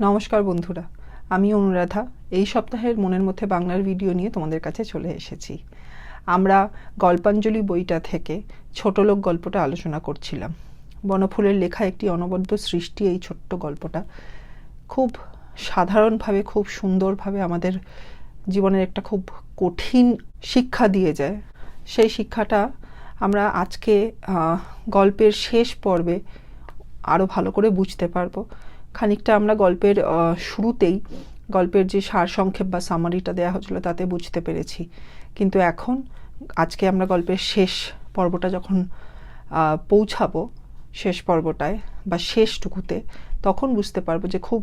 নমস্কার বন্ধুরা, আমি অনুরাধা। এই সপ্তাহের মনের মধ্যে বাংলার ভিডিও নিয়ে তোমাদের কাছে চলে এসেছি। আমরা গল্পাঞ্জলি বইটা থেকে ছোটলোক গল্পটা আলোচনা করছিলাম। বনফুলের লেখা একটি অনবদ্য সৃষ্টি। এই ছোট্ট গল্পটা খুব সাধারণভাবে, খুব সুন্দরভাবে আমাদের জীবনের একটা খুব কঠিন শিক্ষা দিয়ে যায়। সেই শিক্ষাটা আমরা আজকে গল্পের শেষ পর্বে আরও ভালো করে বুঝতে পারবো। খানিকটা আমরা গল্পের শুরুতেই গল্পের যে সারসংক্ষেপ বা সামারিটা দেওয়া হয়েছিল তাতে বুঝতে পেরেছি, কিন্তু এখন আজকে আমরা গল্পের শেষ পর্বটা যখন পৌঁছাবো, শেষ পর্বটায় বা শেষটুকুতে, তখন বুঝতে পারবো যে খুব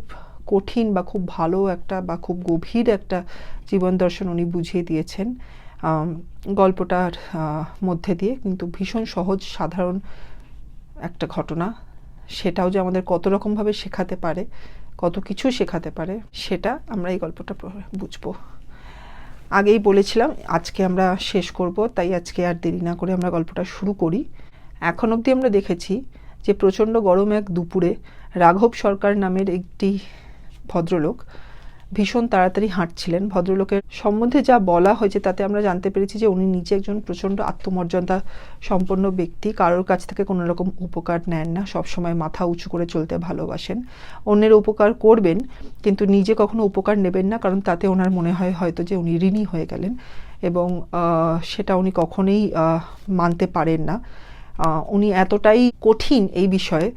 কঠিন বা খুব ভালো একটা বা খুব গভীর একটা জীবন দর্শন উনি বুঝিয়ে দিয়েছেন গল্পটার মধ্যে দিয়ে। কিন্তু ভীষণ সহজ সাধারণ একটা ঘটনা, সেটাও যে আমাদের কত রকমভাবে শেখাতে পারে, কত কিছু শেখাতে পারে, সেটা আমরা এই গল্পটা বুঝবো। আগেই বলেছিলাম আজকে আমরা শেষ করব, তাই আজকে আর দেরি না করে আমরা গল্পটা শুরু করি। এখন অবধি আমরা দেখেছি যে প্রচণ্ড গরম এক দুপুরে রাঘব সরকার নামের একটি ভদ্রলোক ভীষণ তাড়াতাড়ি হাঁটছিলেন। ভদ্রলোকের সম্বন্ধে যা বলা হয়েছে তাতে আমরা জানতে পেরেছি যে উনি নিজে একজন প্রচণ্ড আত্মমর্যাদা সম্পন্ন ব্যক্তি, কারোর কাছ থেকে কোনো রকম উপকার নেন না, সবসময় মাথা উঁচু করে চলতে ভালোবাসেন। অন্যের উপকার করবেন কিন্তু নিজে কখনো উপকার নেবেন না, কারণ তাতে ওনার মনে হয় হয়তো যে উনি ঋণী হয়ে গেলেন, এবং সেটা উনি কখনোই মানতে পারেন না। উনি এতটাই কঠিন এই বিষয়ে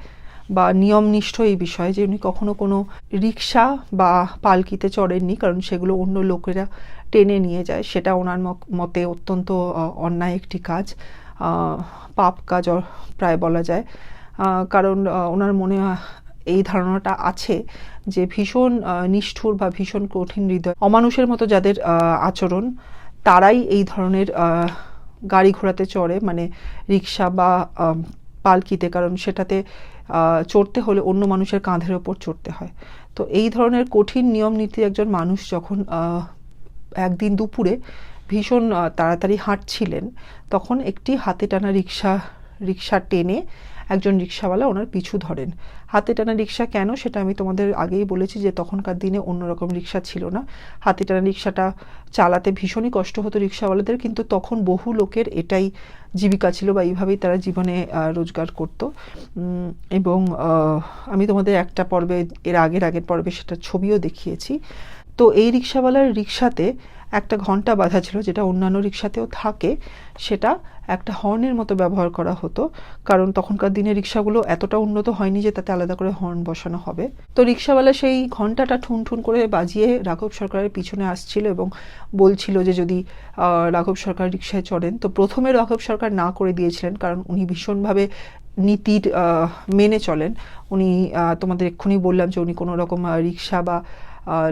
বা নিয়মনিষ্ঠ এই বিষয়ে যে উনি কখনো কোনো রিক্সা বা পালকিতে চড়েননি, কারণ সেগুলো অন্য লোকেরা টেনে নিয়ে যায়। সেটা ওনার মতে অত্যন্ত অন্যায় একটি কাজ, পাপ কাজ প্রায় বলা যায়। কারণ ওনার মনে এই ধারণাটা আছে যে ভীষণ নিষ্ঠুর বা ভীষণ কঠিন হৃদয়, অমানুষের মতো যাদের আচরণ, তারাই এই ধরনের গাড়ি ঘোড়াতে চড়ে, মানে রিক্সা বা পালকিতে, কারণ সেটাতে চড়তে হলে অন্য মানুষের কাঁধের ওপর চড়তে হয়। তো এই ধরনের কঠিন নিয়ম নীতি একজন মানুষ যখন একদিন দুপুরে ভীষণ তাড়াতাড়ি হাঁটছিলেন, তখন একটি হাতে টানা রিক্সা টেনে একজন রিক্সাওয়ালা ওনার পিছু ধরেন। হাতে টানা রিক্সা কেন সেটা আমি তোমাদের আগেই বলেছি যে তখনকার দিনে অন্যরকম রিক্সা ছিল না। হাতে টানা রিক্সাটা চালাতে ভীষণই কষ্ট হতো রিক্সাওয়ালাদের, কিন্তু তখন বহু লোকের এটাই জীবিকা ছিল বা এইভাবেই তারা জীবনে রোজগার করত। এবং আমি তোমাদের একটা পর্বে, এর আগের পর্বে সেটা ছবিও দেখিয়েছি। তো এই রিক্সাওয়ালার রিক্সাতে একটা ঘন্টা বাঁধা ছিল, যেটা অন্যান্য রিক্সাতেও থাকে। সেটা একটা হর্নের মতো ব্যবহার করা হতো, কারণ তখনকার দিনে রিক্সাগুলো এতটা উন্নত হয়নি যে তাতে আলাদা করে হর্ন বসানো হবে। তো রিক্সাওয়ালা সেই ঘন্টাটা ঠুন ঠুন করে বাজিয়ে রাঘব সরকারের পিছনে আসছিল এবং বলছিল যে যদি রাঘব সরকার রিক্সায় চড়েন। তো প্রথমে রাঘব সরকার না করে দিয়েছিলেন, কারণ উনি ভীষণভাবে নীতির মেনে চলেন। উনি তোমাদের এক্ষুনি বললাম যে উনি কোনো রকম রিক্সা বা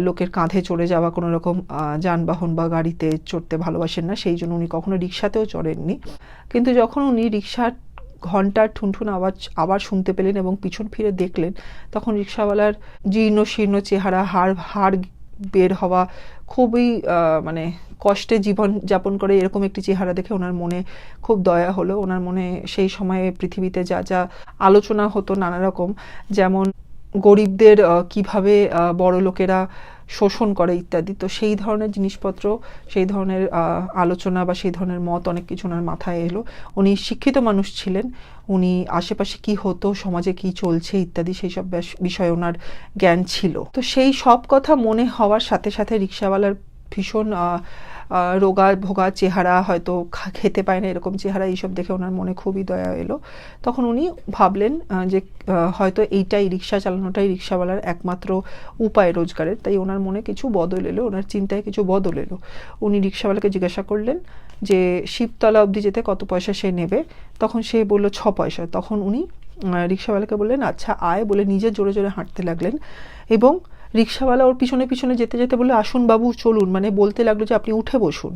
লোকের কাঁধে চড়ে যাওয়া কোনো রকম যানবাহন বা গাড়িতে চড়তে ভালোবাসেন না, সেই জন্য উনি কখনো রিক্সাতেও চড়েননি। কিন্তু যখন উনি রিক্সার ঘন্টার ঠুনঠুন আওয়াজ আবার শুনতে পেলেন এবং পিছন ফিরে দেখলেন, তখন রিক্সাওয়ালার জীর্ণ শীর্ণ চেহারা, হাড় বের হওয়া, খুবই মানে কষ্টে জীবন যাপন করে এরকম একটি চেহারা দেখে ওনার মনে খুব দয়া হলো। ওনার মনে সেই সময়ে পৃথিবীতে যা যা আলোচনা হতো নানা রকম, যেমন গরিবদের কিভাবে বড় লোকেরা শোষণ করে ইত্যাদি, তো সেই ধরনের জিনিসপত্র, সেই ধরনের আলোচনা বা সেই ধরনের মত অনেক কিছু ওনার মাথায় এলো। উনি শিক্ষিত মানুষ ছিলেন, উনি আশেপাশে কি হতো, সমাজে কি চলছে ইত্যাদি সেই সব বিষয়ে ওনার জ্ঞান ছিল। তো সেই সব কথা মনে হওয়ার সাথে সাথে রিক্সাওয়ালার ভীষণ রোগা ভোগা চেহারা, হয়তো খেতে পায় না এরকম চেহারা, এইসব দেখে ওনার মনে খুবই দয়া এলো। তখন উনি ভাবলেন যে হয়তো এইটাই, রিক্সা চালানোটাই রিক্সাওয়ালার একমাত্র উপায় রোজগারের। তাই ওনার মনে কিছু বদল এলো, ওনার চিন্তায় কিছু বদল এলো। উনি রিক্সাওয়ালাকে জিজ্ঞাসা করলেন যে শিবতলা অবধি যেতে কত পয়সা সে নেবে। তখন সে বলল 6 পয়সা। তখন উনি রিক্সাওয়ালাকে বললেন আচ্ছা আয়, বলে নিজে জোরে জোরে হাঁটতে লাগলেন। এবং রিক্সাওয়ালা ওর পিছনে পিছনে যেতে যেতে বলে আসুন বাবু চলুন, মানে বলতে লাগলো যে আপনি উঠে বসুন।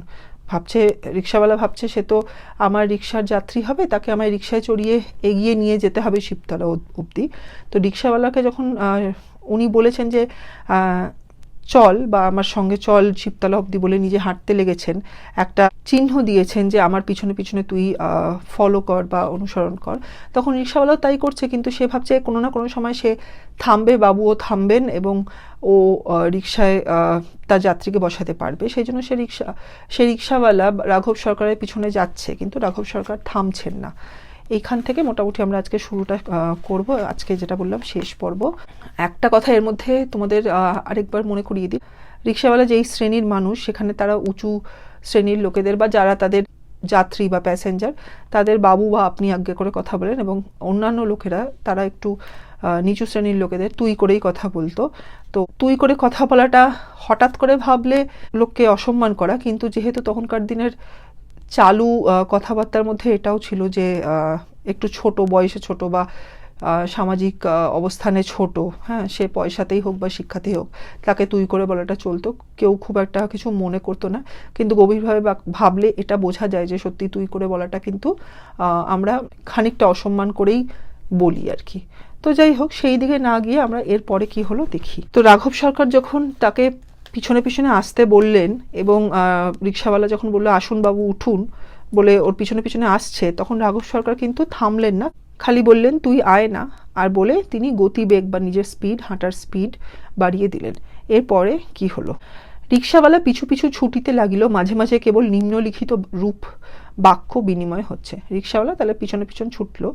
রিক্সাওয়ালা ভাবছে সে তো আমার রিক্সার যাত্রী হবে, তাকে আমার রিক্সায় চড়িয়ে এগিয়ে নিয়ে যেতে হবে শিবতলা অবধি। তো রিক্সাওয়ালাকে যখন উনি বলেছেন যে চল বা আমার সঙ্গে চল শিবতলা অবধি বলে নিজে হাঁটতে লেগেছেন, একটা চিহ্ন দিয়েছেন যে আমার পিছনে পিছনে তুই ফলো কর বা অনুসরণ কর, তখন রিক্সাওয়ালাও তাই করছে। কিন্তু সে ভাবছে কোনো না কোনো সময় সে থামবে, বাবুও থামবেন এবং ও রিক্সায় তার যাত্রীকে বসাতে পারবে। সেই জন্য সে রিক্সাওয়ালা রাঘব সরকারের পিছনে যাচ্ছে, কিন্তু রাঘব সরকার থামছেন না। এইখান থেকে মোটামুটি আমরা আজকে শুরুটা করব। আজকে যেটা বললাম শেষ পর্ব। একটা কথা এর মধ্যে তোমাদের আরেকবার মনে করিয়ে দিই, রিক্সাওয়ালা যেই শ্রেণীর মানুষ, সেখানে তারা উঁচু শ্রেণীর লোকেদের বা যারা তাদের যাত্রী বা প্যাসেঞ্জার, তাদের বাবু বা আপনি আজ্ঞে করে কথা বলেন, এবং অন্যান্য লোকেরা তারা একটু নিচু শ্রেণীর লোকেদের তুই করেই কথা বলতো। তো তুই করে কথা বলাটা হঠাৎ করে ভাবলে লোককে অসম্মান করা, কিন্তু যেহেতু তখনকার দিনের চালু কথাবার্তার মধ্যে এটাও ছিল যে একটু ছোট, বয়সে ছোট বা সামাজিক অবস্থানে ছোট, হ্যাঁ, সে পয়সাতেই হোক বা শিক্ষাতেই হোক, তাকে তুই করে বলাটা চলতো। কেউ খুব একটা কিছু মনে করতো না, কিন্তু গভীরভাবে ভাবলে এটা বোঝা যায় যে সত্যি তুই করে বলাটা কিন্তু আমরা খানিকটা অসম্মান করেই বলি আর কি। তো যাই হোক, সেই দিকে না গিয়ে আমরা এরপরে কি হলো দেখি। তো রাঘব সরকার যখন তাকে পিছনে পিছনে আসতে বললেন এবং রিক্সাওয়ালা যখন বললো আসুন বাবু উঠুন বলে ওর পিছনে পিছনে আসছে, তখন রাঘব সরকার কিন্তু থামলেন না, খালি বললেন তুই আয় না, আর বলে তিনি গতিবেগ বা নিজের স্পিড, হাঁটার স্পিড বাড়িয়ে দিলেন। এরপরে কি হলো, রিক্সাওয়ালা পিছু পিছু ছুটিতে লাগিল, মাঝে মাঝে কেবল নিম্নলিখিত রূপ বাক্য বিনিময় হচ্ছে। রিক্সাওয়ালা তাহলে পিছনে পিছন ছুটলো,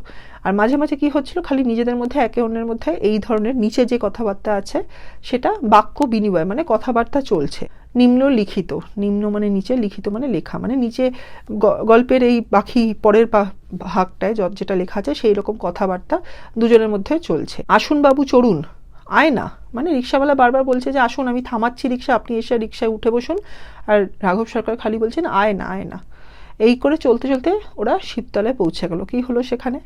আর মাঝে মাঝে কি হচ্ছিল, খালি নিজেদের মধ্যে একে অন্যের মধ্যে এই ধরনের নিচে যে কথাবার্তা আছে সেটা বাক্য বিনিময়, মানে কথাবার্তা চলছে। নিম্নলিখিত, নিম্ন মানে নিচে, লিখিত মানে লেখা, মানে নিচে গল্পের এই বাকি পরের ভাগটায় যেটা লেখা আছে সেই রকম কথাবার্তা দুজনের মধ্যে চলছে। আসুন বাবু চড়ুন, আয় না, মানে রিক্সাওয়ালা বারবার বলছে যে আসুন, আমি থামাচ্ছি রিক্সা, আপনি এসে রিক্সায় উঠে বসুন, আর রাঘব সরকার খালি বলছেন আয় না, আয় না। এই করে চলতে চলতে ওরা শিবতলায় পৌঁছে গেল। কি হলো সেখানে,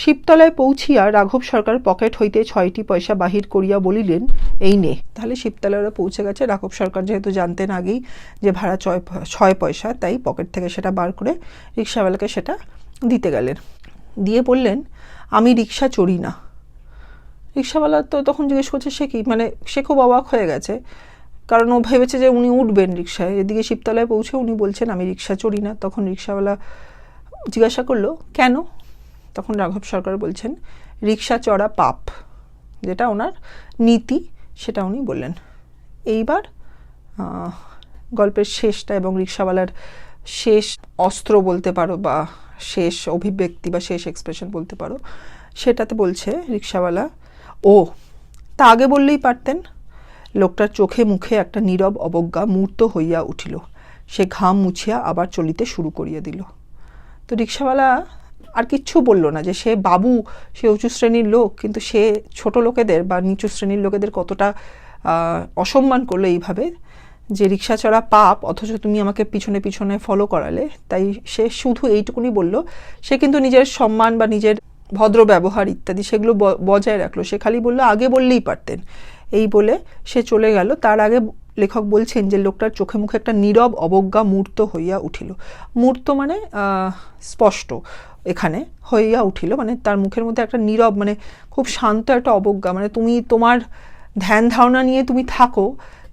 শিবতলায় পৌঁছিয়া রাঘব সরকার পকেট হইতে 6টি পয়সা বাহির করিয়া বলিলেন এই নে। তাহলে শিবতলায় ওরা পৌঁছে গেছে। রাঘব সরকার যেহেতু জানতেন আগেই যে ভাড়া 6 পয়সা, তাই পকেট থেকে সেটা বার করে রিক্সাওয়ালাকে সেটা দিতে গেলেন। দিয়ে বললেন আমি রিক্সা চড়ি না। রিক্সাওয়ালা তো তখন জিজ্ঞেস করছে সে কি, মানে সে খুব অবাক হয়ে গেছে, কারণ ও ভেবেছে যে উনি উঠবেন রিক্সায়। এদিকে শিবতলায় পৌঁছে উনি বলছেন আমি রিক্সা চড়ি না। তখন রিক্সাওয়ালা জিজ্ঞাসা করলো কেন? তখন রাঘব সরকার বলছেন রিক্সা চড়া পাপ, যেটা ওনার নীতি, সেটা উনি বললেন। এইবার গল্পের শেষটা এবং রিক্সাওয়ালার শেষ অস্ত্র বলতে পারো বা শেষ অভিব্যক্তি বা শেষ এক্সপ্রেশন বলতে পারো, সেটাতে বলছে রিক্সাওয়ালা, ও তা আগে বললেই পারতেন। লোকটার চোখে মুখে একটা নীরব অবজ্ঞা মূর্ত হইয়া উঠিল। সে ঘাম মুছিয়া আবার চলিতে শুরু করিয়া দিল। তো রিক্সাওয়ালা আর কিচ্ছু বলল না, যে সে বাবু, সে উঁচু শ্রেণীর লোক, কিন্তু সে ছোট লোকেদের বা নিচু শ্রেণীর লোকেদের কতটা অসম্মান করলো এইভাবে, যে রিক্সা চড়া পাপ, অথচ তুমি আমাকে পিছনে পিছনে ফলো করালে। তাই সে শুধু এইটুকুনি বলল, সে কিন্তু নিজের সম্মান বা নিজের ভদ্র ব্যবহার ইত্যাদি সেগুলো বজায় রাখলো। সে খালি বলল আগে বললেই পারতেন, এই বলে সে চলে গেল। তার আগে লেখক বলছেন যে লোকটার চোখে মুখে একটা নীরব অবজ্ঞা মূর্ত হইয়া উঠিল। মূর্ত মানে স্পষ্ট, এখানে হইয়া উঠিল মানে তার মুখের মধ্যে একটা নীরব, মানে খুব শান্ত একটা অবজ্ঞা, মানে তুমি তোমার ধ্যান ধারণা নিয়ে তুমি থাকো,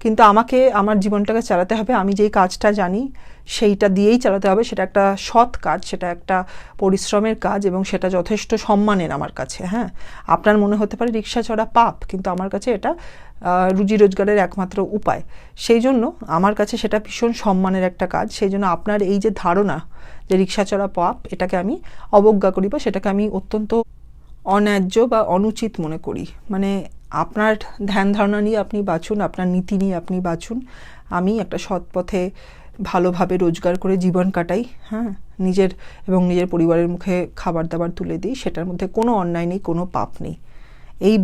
কিন্তু আমাকে আমার জীবনটাকে চালাতে হবে, আমি যেই কাজটা জানি সেইটা দিয়েই চালাতে হবে। সেটা একটা সৎ কাজ, সেটা একটা পরিশ্রমের কাজ, এবং সেটা যথেষ্ট সম্মানের আমার কাছে। হ্যাঁ, আপনার মনে হতে পারে রিক্সা চড়া পাপ, কিন্তু আমার কাছে এটা রুজি রোজগারের একমাত্র উপায়। সেই জন্য আমার কাছে সেটা ভীষণ সম্মানের একটা কাজ। সেই জন্য আপনার এই যে ধারণা যে রিক্সা চড়া পাপ, এটাকে আমি অবজ্ঞা করি বা সেটাকে আমি অত্যন্ত অন্যায্য বা অনুচিত মনে করি। মানে আপনার ধ্যান ধারণা নিয়ে আপনি বাঁচুন, আপনার নীতি নিয়ে আপনি বাঁচুন, আমি একটা সৎ পথে ভালোভাবে রোজগার করে জীবন কাটাই, হ্যাঁ, নিজের এবং নিজের পরিবারের মুখে খাবার দাবার তুলে দিই, সেটার মধ্যে কোনো অন্যায় নেই, কোনো পাপ নেই। এই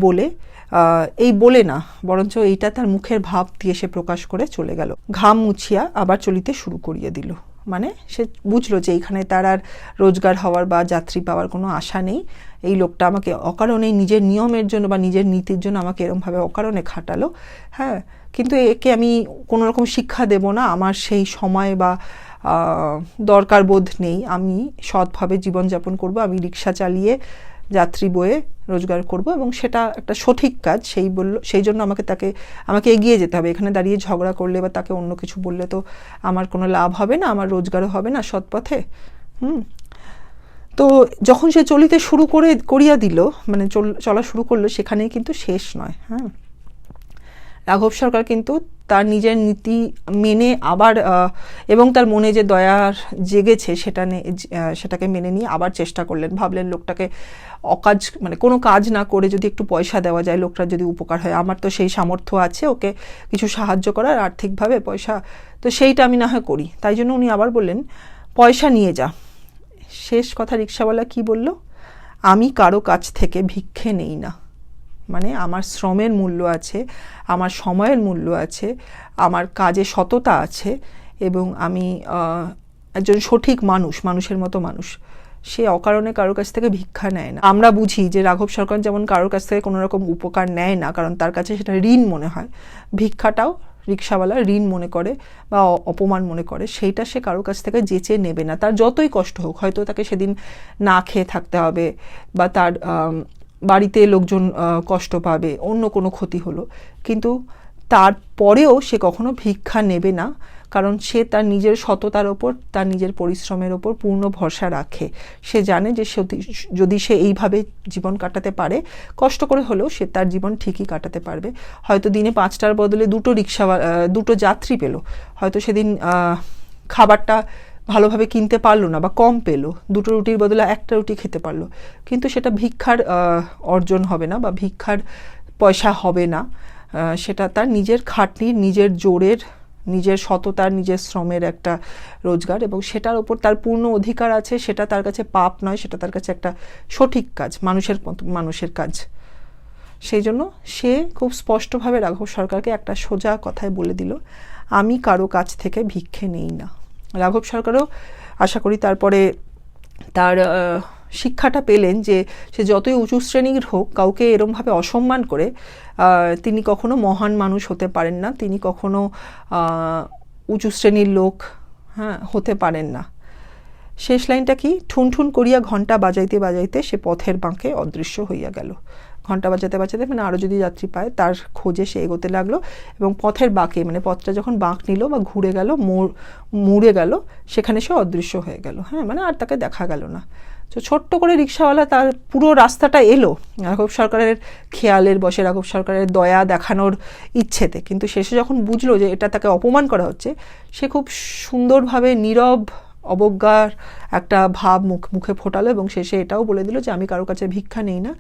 বলে না, বরঞ্চ এইটা তার মুখের ভাব দিয়ে সে প্রকাশ করে চলে গেল। ঘাম মুছিয়া আবার চলিতে শুরু করিয়ে দিল। মানে সে বুঝলো যে এইখানে তার আর রোজগার হওয়ার বা যাত্রী পাওয়ার কোনো আশা নেই। এই লোকটা আমাকে অকারণে নিজের নিয়মের জন্য বা নিজের নীতির জন্য আমাকে এরকমভাবে অকারণে খাটালো, হ্যাঁ, কিন্তু একে আমি কোনো রকম শিক্ষা দেব না, আমার সেই সময় বা দরকার বোধ নেই, আমি সৎভাবে জীবনযাপন করব, আমি রিক্সা চালিয়ে যাত্রী বয়ে রোজগার করব এবং সেটা একটা সঠিক কাজ। সেই জন্য আমাকে এগিয়ে যেতে হবে। এখানে দাঁড়িয়ে ঝগড়া করলে বা তাকে অন্য কিছু বললে তো আমার কোনো লাভ হবে না, আমার রোজগারও হবে না সৎ পথে। তো যখন সে চলিতে শুরু করিয়া দিল, মানে চলা শুরু করলো, সেখানেই কিন্তু শেষ নয়। রাঘব সরকার কিন্তু তার নিজের নীতি মেনে আবার এবং তার মনে যে দয়ার জেগেছে সেটাকে মেনে নিয়ে আবার চেষ্টা করলেন। ভাবলেন লোকটাকে মানে কোনো কাজ না করে যদি একটু পয়সা দেওয়া যায়, লোকটার যদি উপকার হয়, আমার তো সেই সামর্থ্য আছে ওকে কিছু সাহায্য করার আর্থিকভাবে, পয়সা তো সেইটা আমি না হয় করি। তাই জন্য উনি আবার বললেন পয়সা নিয়ে যা। শেষ কথা রিক্সাওয়ালা কি বলল? আমি কারো কাছ থেকে ভিক্ষে নেই না। মানে আমার শ্রমের মূল্য আছে, আমার সময়ের মূল্য আছে, আমার কাজে সততা আছে এবং আমি একজন সঠিক মানুষের মতো মানুষ। সে অকারণে কারোর কাছ থেকে ভিক্ষা নেয় না। আমরা বুঝি যে রাঘব সরকার যেমন কারোর কাছ থেকে কোনো রকম উপকার নেয় না, কারণ তার কাছে সেটা ঋণ মনে হয়। ভিক্ষাটাও রিক্সাওয়ালা ঋণ মনে করে বা অপমান মনে করে, সেইটা সে কারোর কাছ থেকে যেচে নেবে না, তার যতই কষ্ট হোক। হয়তো তাকে সেদিন না খেয়ে থাকতে হবে বা তার বাড়িতে লোকজন কষ্ট পাবে, অন্য কোনো ক্ষতি হলো, কিন্তু তারপরেও সে কখনো ভিক্ষা নেবে না, কারণ সে তার নিজের সততার ওপর, তার নিজের পরিশ্রমের ওপর পূর্ণ ভরসা রাখে। সে জানে যে যদি সে এইভাবে জীবন কাটাতে পারে, কষ্ট করে হলেও সে তার জীবন ঠিকই কাটাতে পারবে। হয়তো দিনে 5টার বদলে 2 যাত্রী পেল, হয়তো সেদিন খাবারটা ভালোভাবে কিনতে পারলো না বা কম পেলো, 2 রুটির বদলে 1টা রুটি খেতে পারলো, কিন্তু সেটা ভিক্ষার অর্জন হবে না বা ভিক্ষার পয়সা হবে না। সেটা তার নিজের খাটনির, নিজের জোরের, নিজের সততার, নিজের শ্রমের একটা রোজগার এবং সেটার ওপর তার পূর্ণ অধিকার আছে। সেটা তার কাছে পাপ নয়, সেটা তার কাছে একটা সঠিক কাজ, মানুষের কাজ। সেই জন্য সে খুব স্পষ্টভাবে রাঘব সরকারকে একটা সোজা কথায় বলে দিল, আমি কারো কাছ থেকে ভিক্ষে নেই না। রাঘব সরকারও আশা করি তারপরে তার শিক্ষাটা পেলেন যে সে যতই উঁচু শ্রেণীর হোক, কাউকে এরমভাবে অসম্মান করে তিনি কখনো মহান মানুষ হতে পারেন না, তিনি কখনো উঁচু শ্রেণীর লোক হতে পারেন না। শেষ লাইনটা কি? ঠুন ঠুন করিয়া ঘণ্টা বাজাইতে বাজাইতে সে পথের বাঁকে অদৃশ্য হইয়া গেল। ঘণ্টা বাজাতে বাজাতে মানে আরও যদি যাত্রী পায় তার খোঁজে সে এগোতে লাগলো এবং পথের বাঁকে, মানে পথটা যখন বাঁক নিল বা ঘুরে গেল, মুড়ে গেল, সেখানে সে অদৃশ্য হয়ে গেল। মানে আর তাকে দেখা গেল না। তো ছোট্ট করে রিক্সাওয়ালা তার পুরো রাস্তাটা এলো রাঘব সরকারের খেয়ালের বসে, রাঘব সরকারের দয়া দেখানোর ইচ্ছেতে, কিন্তু শেষে যখন বুঝলো যে এটা তাকে অপমান করা হচ্ছে, সে খুব সুন্দরভাবে নীরব অবজ্ঞার একটা ভাব মুখে ফোটালো এবং শেষে এটাও বলে দিল যে আমি কারো কাছে ভিক্ষা নেই না,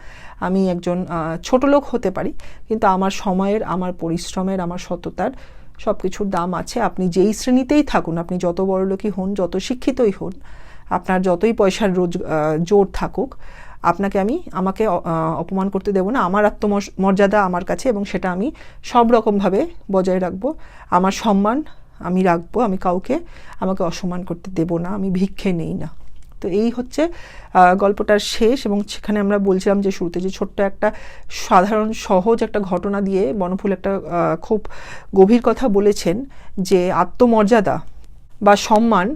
আমি একজন ছোট লোক হতে পারি, কিন্তু আমার সময়ের, আমার পরিশ্রমের, আমার সততার সব কিছুর দাম আছে। আপনি যেই শ্রেণীতেই থাকুন, আপনি যত বড় লোকই হন, যত শিক্ষিতই হন, আপনার যতই পয়সার জোর থাকুক, আমাকে অপমান করতে দেব না। আমার আত্মমর্যাদা আমার কাছে এবং সেটা আমি সব রকমভাবে বজায় রাখবো। আমার সম্মান আমি রাখবো, আমি আমাকে অসম্মান করতে দেব না, আমি ভিক্ষে নেই না। তো এই হচ্ছে গল্পটার শেষ। এবং সেখানে আমরা বলছিলাম যে শুরুতে যে ছোট্ট একটা সাধারণ সহজ একটা ঘটনা দিয়ে বনফুল একটা খুব গভীর কথা বলেছেন যে আত্মমর্যাদা বা সম্মান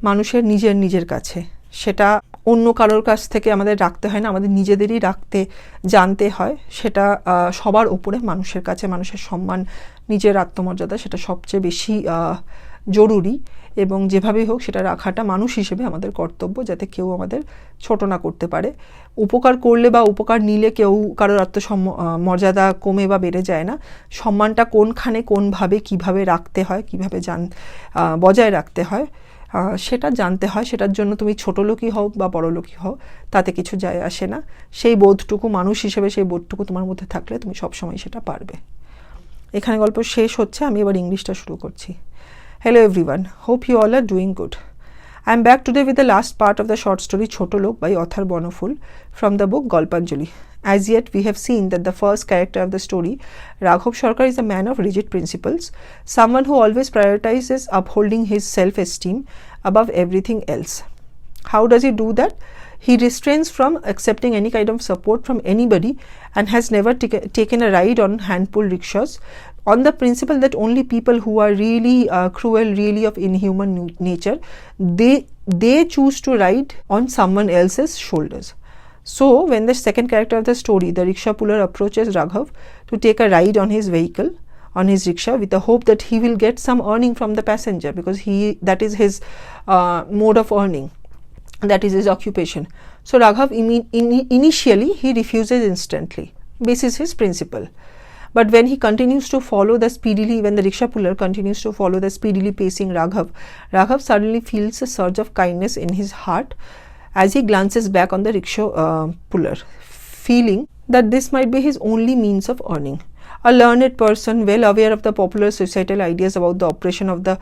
মানুষের নিজের কাছে, সেটা অন্য কারোর কাছ থেকে আমাদের রাখতে হয় না, আমাদের নিজেদেরই রাখতে জানতে হয়। সেটা সবার উপরে মানুষের কাছে মানুষের সম্মান, নিজের আত্মমর্যাদা, সেটা সবচেয়ে বেশি জরুরি এবং যেভাবেই হোক সেটা রাখাটা মানুষ হিসেবে আমাদের কর্তব্য, যাতে কেউ আমাদের ছোট না করতে পারে। উপকার করলে বা উপকার নিলে কেউ কারোর মর্যাদা কমে বা বেড়ে যায় না। সম্মানটা কোনখানে, কোনভাবে, কিভাবে রাখতে হয়, কিভাবে বজায় রাখতে হয়, সেটা জানতে হয়। সেটার জন্য তুমি ছোট লোকই হও বা বড় লোকই হও, তাতে কিছু যায় আসে না। সেই বোধটুকু, মানুষ হিসেবে সেই বোধটুকু তোমার মধ্যে থাকলে তুমি সবসময় সেটা পারবে। এখানে গল্প শেষ হচ্ছে, আমি এবার ইংলিশটা শুরু করছি। Hello everyone, hope you all are doing good. I am back today with the last part of the short story Chhotolok by author Bonoful from the book Golpanjali. As yet we have seen that the first character of the story, Raghav Sarkar, is a man of rigid principles, someone who always prioritizes upholding his self-esteem above everything else. How does he do that? He restrains from accepting any kind of support from anybody and has never taken a ride on hand-pulled rickshaws on the principle that only people who are really cruel, really of inhuman nature, they choose to ride on someone else's shoulders. So when the second character of the story, the rickshaw puller, approaches Raghav to take a ride on his vehicle, on his rickshaw, with the hope that he will get some earning from the passenger, because that is his mode of earning, that is his occupation. So Raghav initially he refuses instantly. This is his principle. But when he continues to follow when the rickshaw puller continues to follow the speedily pacing Raghav suddenly feels a surge of kindness in his heart as he glances back on the rickshaw puller, feeling that this might be his only means of earning. A learned person, well aware of the popular societal ideas about the oppression of the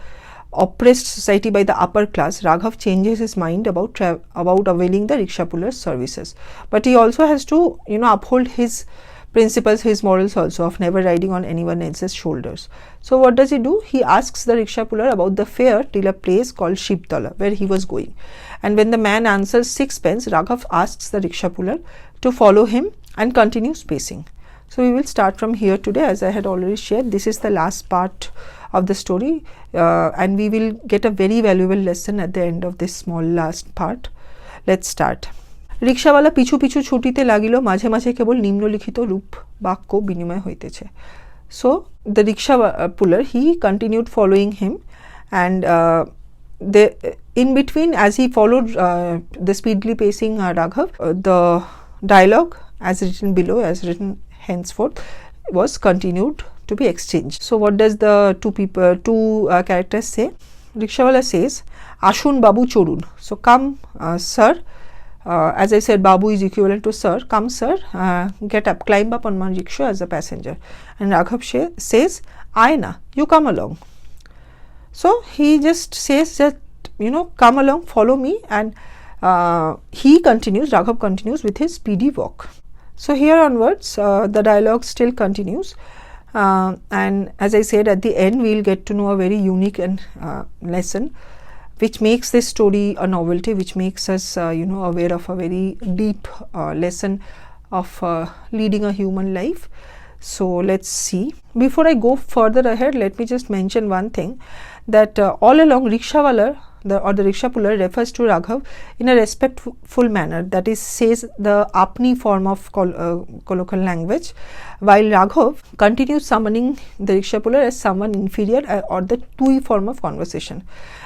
oppressed society by the upper class, Raghav changes his mind about availing the rickshaw puller's services. But he also has to, uphold his principles, his morals also, of never riding on anyone else's shoulders. So what does he do? He asks the rickshaw puller about the fare till a place called Chhotolok, where he was going. And when the man answers 6 pence, Raghav asks the rickshaw puller to follow him and continues pacing. So we will start from here today. As I had already shared, this is the last part of the story, and we will get a very valuable lesson at the end of this small last part. Let's start. রিক্সাওয়ালা পিছু পিছু ছুটিতে লাগিল, মাঝে মাঝে কেবল নিম্নলিখিত রূপ বাক্য বিনিময় হইতেছে। So the rickshaw puller, he continued following him, and in between, as he followed the speedily pacing Raghav, the dialogue as written below, as written henceforth, was continued to be exchanged. So what does the two characters say? Rickshawala says, Ashun Babu Chorun. So come, sir. As I said, Babu is equivalent to sir. Come, sir, get up, climb up on my rickshaw as a passenger. And Raghav says, Aina, you come along. So he just says that, come along, follow me, and Raghav continues with his speedy walk. So here onwards, the dialogue still continues. And as I said, at the end, we'll get to know a very unique and lesson, which makes this story a novelty, which makes us, aware of a very deep lesson of leading a human life. So let's see. Before I go further ahead, let me just mention one thing, that all along rickshawala the rickshaw puller refers to Raghav in a respectful manner, that is, says the apni form of colloquial language, while Raghav continues summoning the rickshaw puller as someone inferior, or the tui form of conversation.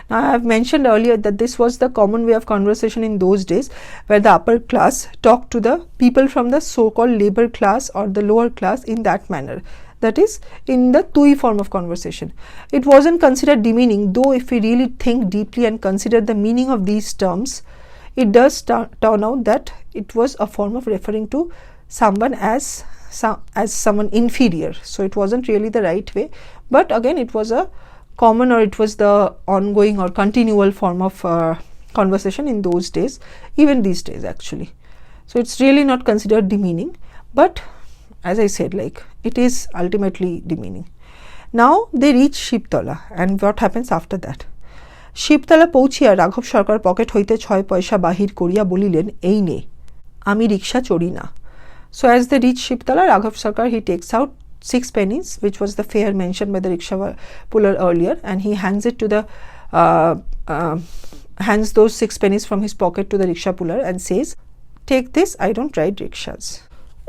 Now, I have mentioned earlier that this was the common way of conversation in those days, where the upper class talked to the people from the so-called labor class or the lower class in that manner, that is, in the tui form of conversation. It wasn't considered demeaning, though if we really think deeply and consider the meaning of these terms, it does turn out that it was a form of referring to someone as someone inferior. So it wasn't really the right way, but again, it was a common, or it was the ongoing or continual form of conversation in those days, even these days actually. So it's really not considered demeaning, but as I said, it is ultimately demeaning. Now they reach Chhotolok, and what happens after that? Chhotolok পৌঁছিয়া রাঘব সরকার pocket হইতে 6 পয়সা বাহির করিয়া বলিলেন, এই নে, আমি রিক্সা চড়ি না। So as they reach Chhotolok, Raghav Sarkar, he takes out 6 pennies, which was the fare mentioned by the rickshaw puller earlier, and he hands it to hands those 6 pennies from his pocket to the rickshaw puller and says, take this, I don't ride rickshaws.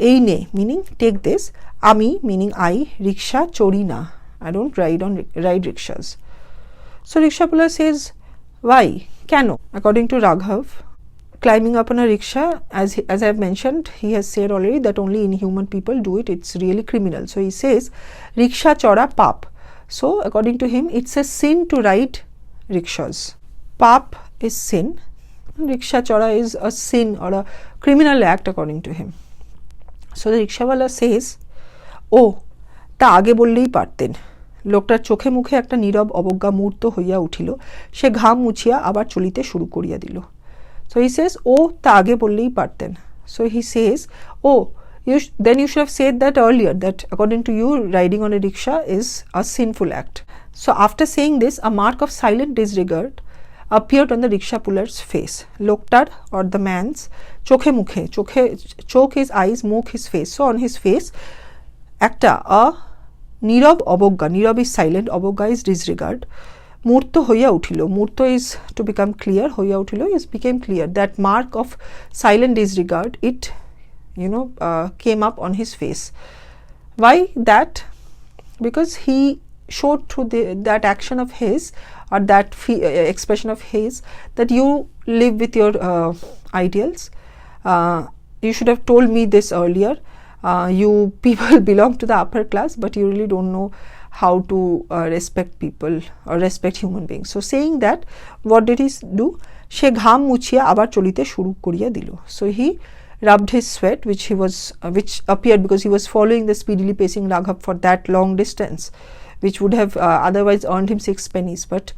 Ei ne, meaning take this. Ami, meaning I. Riksha chori na, I don't ride rickshaws. So rickshaw puller says, why? Keno? According to Raghav, climbing up on a rickshaw, as I have mentioned, he has said already that only inhuman people do it. It's really criminal. So he says, rickshaw chora pap. So according to him, it's a sin to ride rickshaws. Pap is sin. Rickshaw chora is a sin or a criminal act according to him. So the rickshawala says, oh, তা আগে বললেই পারতেন। লোকটার চোখে মুখে একটা নীরব অবজ্ঞা মূর্ত হইয়া উঠিল, সে ঘাম মুছিয়া আবার চলিতে শুরু করিয়া দিল। So he says, oh, তা আগে বললেই পারতেন। So he says, oh, then you should have said that earlier, that according to you, riding on a rickshaw is a sinful act. So after saying this, a mark of silent disregard appeared on the rickshaw puller's face. Loktar, or the man's, chokhe mukhe, chok his eyes, mukh his face. So on his face, a nirab obogga, nirab is silent, obogga is disregard, Murto hoya uthilo. Murto is to become clear. Hoya uthilo is became clear. That mark of silent disregard, it came up on his face. Why that? Because he showed through that action of his, or that expression of his, that you live with your ideals. You should have told me this earlier. You people belong to the upper class, but you really don't know how to respect people or respect human beings. So saying that, what did he do? She gham muchiya abar cholite shuru koriya dilo. So he rubbed his sweat, which appeared because he was following the speedily pacing Raghav for that long distance, which would have otherwise earned him 6 pennies. But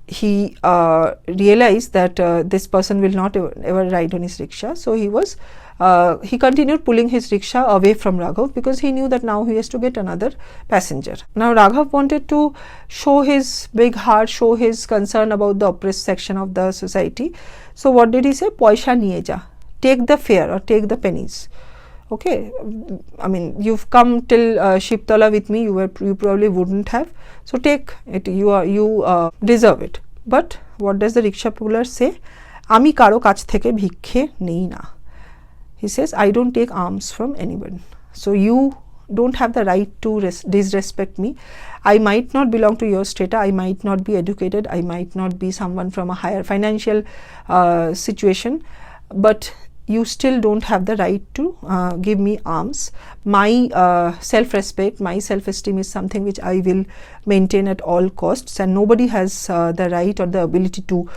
he realized that this person will not ever ride on his rickshaw. So he continued pulling his rickshaw away from Raghav, because he knew that now he has to get another passenger. Now Raghav wanted to show his big heart, show his concern about the oppressed section of the society. So what did he say? Paisha niye ja. Take the fare, or take the pennies. Okay, I mean, you've come till Chhotolok with me. You probably wouldn't have. So take it. You deserve it. But what does the rickshaw puller say? Ami karo kach theke bhikkhe nei na. He says, I don't take alms from anyone. So you don't have the right to disrespect me. I might not belong to your strata. I might not be educated. I might not be someone from a higher financial situation. But you still don't have the right to give me alms. My self-respect, my self-esteem is something which I will maintain at all costs, and nobody has the right or the ability to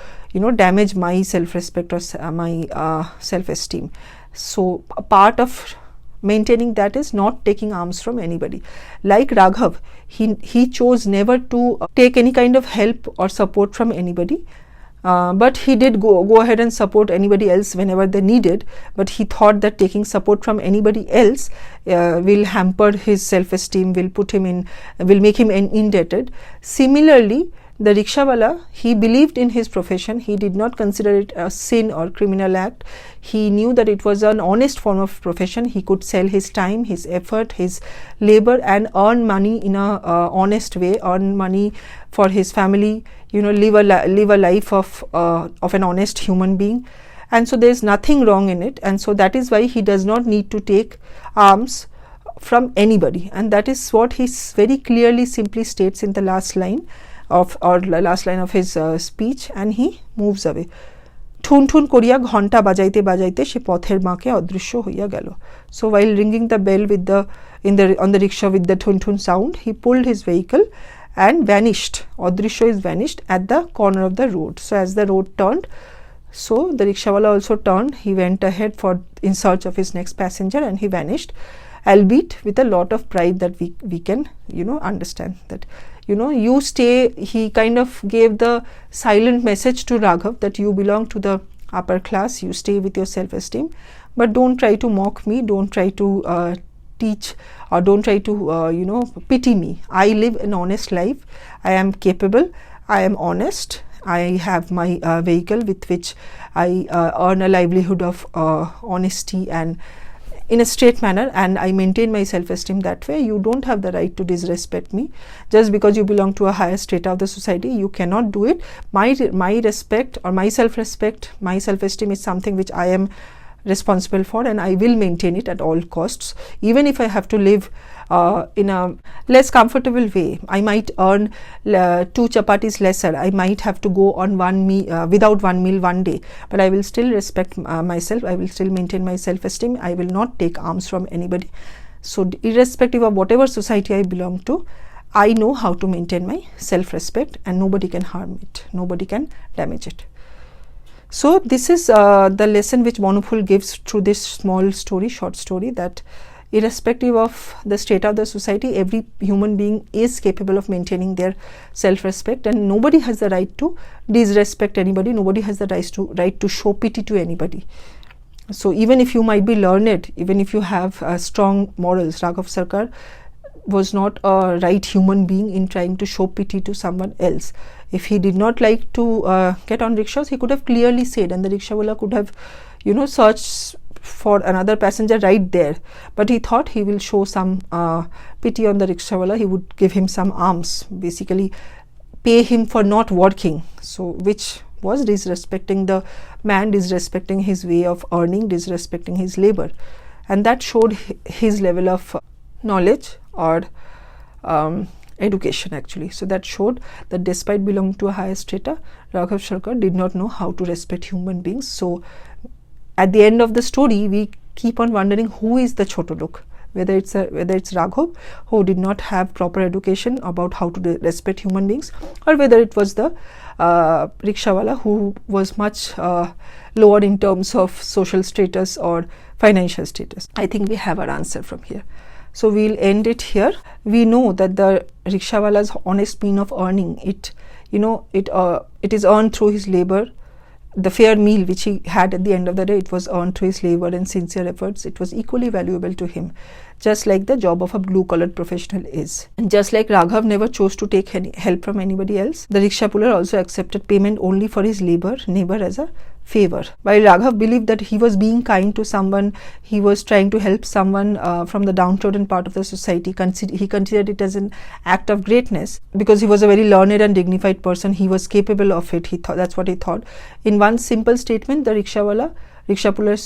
damage my self-respect or my self-esteem. So a part of maintaining that is not taking alms from anybody. Like Raghav, he chose never to take any kind of help or support from anybody. But he did go ahead and support anybody else whenever they needed, but he thought that taking support from anybody else will hamper his self-esteem, will make him indebted. Similarly, the rickshawala, he believed in his profession. He did not consider it a sin or criminal act. He knew that it was an honest form of profession. He could sell his time, his effort, his labor, and earn money in a honest way, earn money for his family, live a life of an honest human being. And so there is nothing wrong in it. And so that is why he does not need to take alms from anybody. And that is what he very clearly, simply states in the last line of his speech, and he moves away. ঠুন ঠুন করিয়া ঘন্টা বাজাইতে বাজাইতে সে পথের বাঁকে অদৃশ্য হইয়া গেল. So while ringing the bell on the rickshaw with the ঠুন ঠুন sound, he pulled his vehicle and vanished. Odrishya is vanished at the corner of the road. So as the road turned, so the rickshawala also turned. He went ahead in search of his next passenger, and he vanished, albeit with a lot of pride that we can understand that you stay. He kind of gave the silent message to Raghav that you belong to the upper class. You stay with your self-esteem, but don't try to mock me. Don't try to teach, or don't try to pity me. I live an honest life. I am capable. I am honest. I have my vehicle with which I earn a livelihood of honesty and in a straight manner, and I maintain my self-esteem that way. You don't have the right to disrespect me just because you belong to a higher strata of the society. You cannot do it. My respect, or my self-respect, my self-esteem is something which I am responsible for, and I will maintain it at all costs. Even if I have to live in a less comfortable way, I might earn 2 chapatis lesser. I might have to go on without one meal one day, but I will still respect myself. I will still maintain my self-esteem. I will not take alms from anybody. So irrespective of whatever society I belong to, I know how to maintain my self-respect, and nobody can harm it. Nobody can damage it. So this is the lesson which Bonopul gives through this short story, that irrespective of the state of the society, every human being is capable of maintaining their self-respect, and nobody has the right to disrespect anybody. Nobody has the right to show pity to anybody. So even if you might be learned, even if you have strong morals, Raghav Sarkar was not a right human being in trying to show pity to someone else. If he did not like to get on rickshaws, he could have clearly said, and the rickshawala could have searched for another passenger right there. But he thought he will show some pity on the rickshawala. He would give him some alms, basically pay him for not working, so which was disrespecting the man, disrespecting his way of earning, disrespecting his labor, and that showed his level of knowledge or education actually. So that showed that despite belonging to a higher strata, Raghav Sarkar did not know how to respect human beings. So at the end of the story, we keep on wondering who is the Chhotolok, whether it's Raghav, who did not have proper education about how to respect human beings, or whether it was the rickshawala who was much lower in terms of social status or financial status. I think we have our answer from here. So we'll end it here. We know that the rickshawala's honest mean of earning, it is earned through his labor. The fair meal which he had at the end of the day, it was earned through his labor and sincere efforts. It was equally valuable to him, just like the job of a blue-collared professional is. And just like Raghav never chose to take any help from anybody else, the rickshaw puller also accepted payment only for his labor, never as a favor. While Raghav believed that he was being kind to someone, he was trying to help someone from the downtrodden part of the society, he considered it as an act of greatness because he was a very learned and dignified person. He was capable of it. He thought that's what he thought. In one simple statement, the rickshaw puller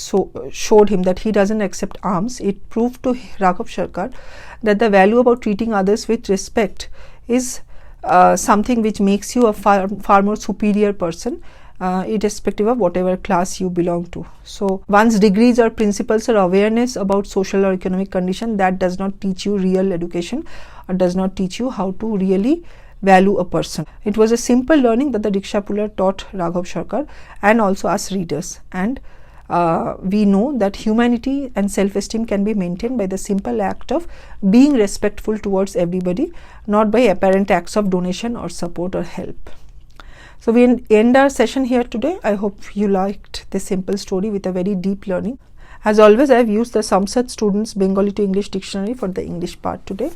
showed him that he doesn't accept alms. It proved to Raghav Sarkar that the value about treating others with respect is something which makes you a far more superior person, irrespective of whatever class you belong to. So one's degrees or principles or awareness about social or economic condition, that does not teach you real education or does not teach you how to really value a person. It was a simple learning that the rickshaw puller taught Raghav Sarkar and also us readers, and we know that humanity and self-esteem can be maintained by the simple act of being respectful towards everybody, not by apparent acts of donation or support or help. So we end our session here today. I hope you liked this simple story with a very deep learning. As always, I have used the Samsat Students Bengali to English Dictionary for the English part today.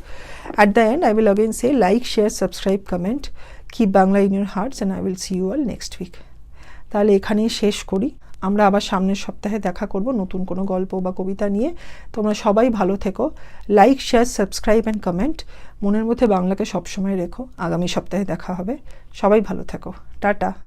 At the end, I will again say like, share, subscribe, comment. Keep Bangla in your hearts, and I will see you all next week. তাহলে এখানেই শেষ করি। আমরা আবার সামনের সপ্তাহে দেখা করব নতুন কোনো গল্প বা কবিতা নিয়ে। তোমরা সবাই ভালো থেকো। Like, share, subscribe and comment. মনের মধ্যে বাংলাকে সবসময় রেখো। আগামী সপ্তাহে দেখা হবে। সবাই ভালো থেকো। টাটা।